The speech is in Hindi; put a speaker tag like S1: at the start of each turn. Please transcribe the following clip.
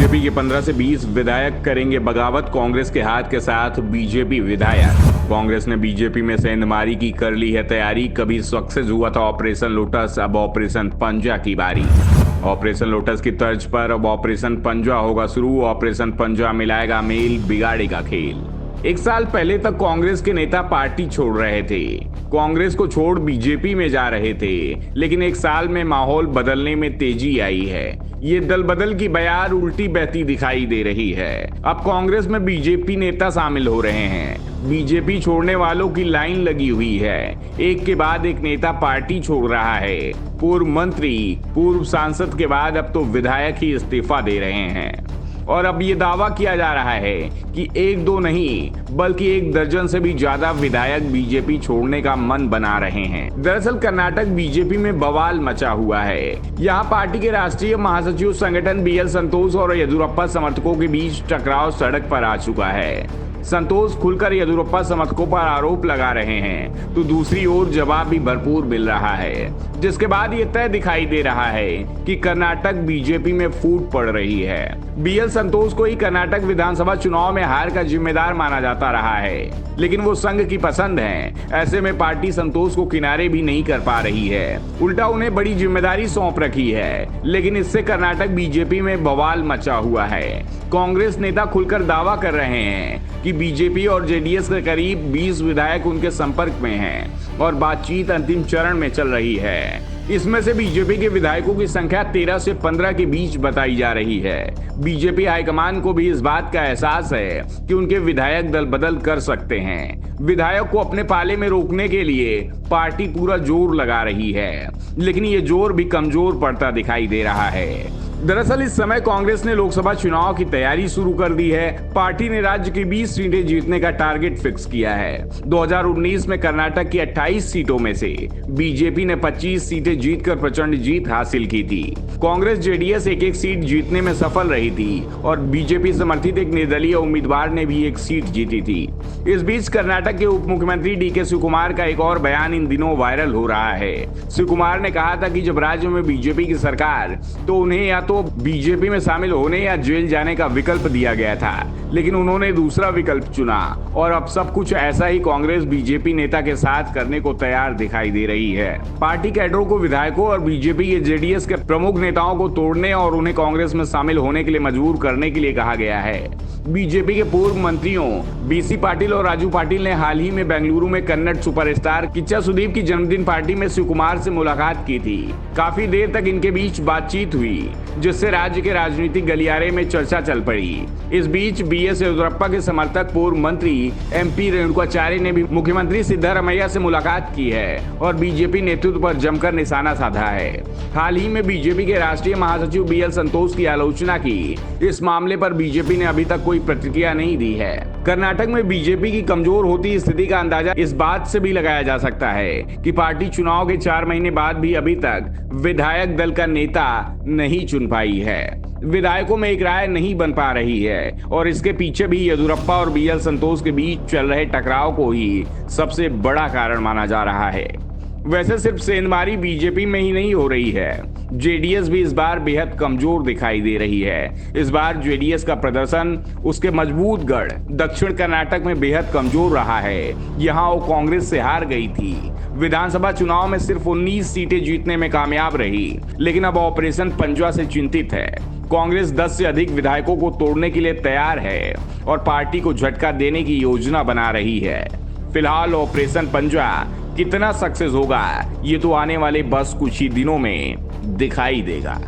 S1: बीजेपी के 15 से 20 विधायक करेंगे बगावत, कांग्रेस के हाथ के साथ बीजेपी विधायक। कांग्रेस ने बीजेपी में सेंधमारी की कर ली है तैयारी। कभी सक्सेस हुआ था ऑपरेशन लोटस, अब ऑपरेशन पंजा की बारी। ऑपरेशन लोटस की तर्ज पर अब ऑपरेशन पंजा होगा शुरू। ऑपरेशन पंजा मिलाएगा मेल, बिगाड़ेगा खेल। एक साल पहले तक कांग्रेस के नेता पार्टी छोड़ रहे थे, कांग्रेस को छोड़ बीजेपी में जा रहे थे, लेकिन एक साल में माहौल बदलने में तेजी आई है। ये दल बदल की बयार उल्टी बहती दिखाई दे रही है। अब कांग्रेस में बीजेपी नेता शामिल हो रहे हैं। बीजेपी छोड़ने वालों की लाइन लगी हुई है। एक के बाद एक नेता पार्टी छोड़ रहा है। पूर्व मंत्री, पूर्व सांसद के बाद अब तो विधायक ही इस्तीफा दे रहे हैं। और अब ये दावा किया जा रहा है कि एक दो नहीं बल्कि एक दर्जन से भी ज्यादा विधायक बीजेपी छोड़ने का मन बना रहे हैं। दरअसल कर्नाटक बीजेपी में बवाल मचा हुआ है। यहाँ पार्टी के राष्ट्रीय महासचिव संगठन बीएल संतोष और येदियुरप्पा समर्थकों के बीच टकराव सड़क पर आ चुका है। संतोष खुलकर येदियुरप्पा समर्थकों पर आरोप लगा रहे हैं, तो दूसरी ओर जवाब भी भरपूर मिल रहा है, जिसके बाद ये तय दिखाई दे रहा है कि कर्नाटक बीजेपी में फूट पड़ रही है। बीएल संतोष को ही कर्नाटक विधानसभा चुनाव में हार का जिम्मेदार माना जाता रहा है, लेकिन वो संघ की पसंद है। ऐसे में पार्टी संतोष को किनारे भी नहीं कर पा रही है, उल्टा उन्हें बड़ी जिम्मेदारी सौंप रखी है। लेकिन इससे कर्नाटक बीजेपी में बवाल मचा हुआ है। कांग्रेस नेता खुलकर दावा कर रहे हैं कि बीजेपी और जेडीएस के करीब 20 विधायक उनके संपर्क में हैं और बातचीत अंतिम चरण में चल रही है। इसमें से बीजेपी के विधायकों की संख्या 13 से 15 के बीच बताई जा रही है। बीजेपी हाईकमान को भी इस बात का एहसास है कि उनके विधायक दल बदल कर सकते हैं। विधायक को अपने पाले में रोकने के लिए पार्टी पूरा जोर लगा रही है, लेकिन ये जोर भी कमजोर पड़ता दिखाई दे रहा है। दरअसल इस समय कांग्रेस ने लोकसभा चुनाव की तैयारी शुरू कर दी है। पार्टी ने राज्य की 20 सीटें जीतने का टारगेट फिक्स किया है। 2019 में कर्नाटक की 28 सीटों में से बीजेपी ने 25 सीटें जीतकर प्रचंड जीत हासिल की थी। कांग्रेस जेडीएस एक सीट जीतने में सफल रही थी और बीजेपी समर्थित एक निर्दलीय उम्मीदवार ने भी एक सीट जीती थी। इस बीच कर्नाटक के उप मुख्यमंत्री डीके शिवकुमार का एक और बयान इन दिनों वायरल हो रहा है। शिवकुमार ने कहा था कि जब राज्य में बीजेपी की सरकार, तो उन्हें या तो बीजेपी में शामिल होने या जेल जाने का विकल्प दिया गया था, लेकिन उन्होंने दूसरा विकल्प चुना और अब सब कुछ ऐसा ही कांग्रेस बीजेपी नेता के साथ करने को तैयार दिखाई दे रही है। पार्टी कैडरों को विधायकों और बीजेपी के जेडीएस के प्रमुख नेताओं को तोड़ने और उन्हें कांग्रेस में शामिल होने के लिए मजबूर करने के लिए कहा गया है। बीजेपी के पूर्व मंत्रियों बीसी पाटिल और राजू पाटिल ने हाल ही में बेंगलुरु में कन्नड़ सुपरस्टार किच्चा सुदीप की जन्मदिन पार्टी में शिवकुमार से मुलाकात की थी। काफी देर तक इनके बीच बातचीत हुई, जिससे राज्य के राजनीतिक गलियारे में चर्चा चल पड़ी। इस बीच बीएस येदियुरप्पा के समर्थक पूर्व मंत्री एमपी रेणुकाचार्य ने भी मुख्यमंत्री सिद्धारमैया से मुलाकात की है और बीजेपी नेतृत्व पर जमकर निशाना साधा है। हाल ही में बीजेपी के राष्ट्रीय महासचिव बीएल संतोष की आलोचना की। इस मामले पर बीजेपी ने अभी तक कोई प्रतिक्रिया नहीं दी है। कर्नाटक में बीजेपी की कमजोर होती स्थिति का अंदाजा इस बात से भी लगाया जा सकता है कि पार्टी चुनाव के 4 महीने बाद भी अभी तक विधायक दल का नेता नहीं चुन पाई है। विधायकों में एक राय नहीं बन पा रही है और इसके पीछे भी येदियुरप्पा और बीएल संतोष के बीच चल रहे टकराव को ही सबसे बड़ा कारण माना जा रहा है। वैसे सिर्फ सेंधमारी बीजेपी में ही नहीं हो रही है, जेडीएस भी इस बार बेहद कमजोर दिखाई दे रही है। इस बार जेडीएस का प्रदर्शन उसके मजबूत गढ़ दक्षिण कर्नाटक में बेहद कमजोर रहा है। यहाँ वो कांग्रेस से हार गई थी। विधानसभा चुनाव में सिर्फ 19 सीटें जीतने में कामयाब रही, लेकिन अब ऑपरेशन पंजा से चिंतित है। कांग्रेस 10 से अधिक विधायकों को तोड़ने के लिए तैयार है और पार्टी को झटका देने की योजना बना रही है। फिलहाल ऑपरेशन पंजा कितना सक्सेस होगा, ये तो आने वाले बस कुछ ही दिनों में दिखाई देगा।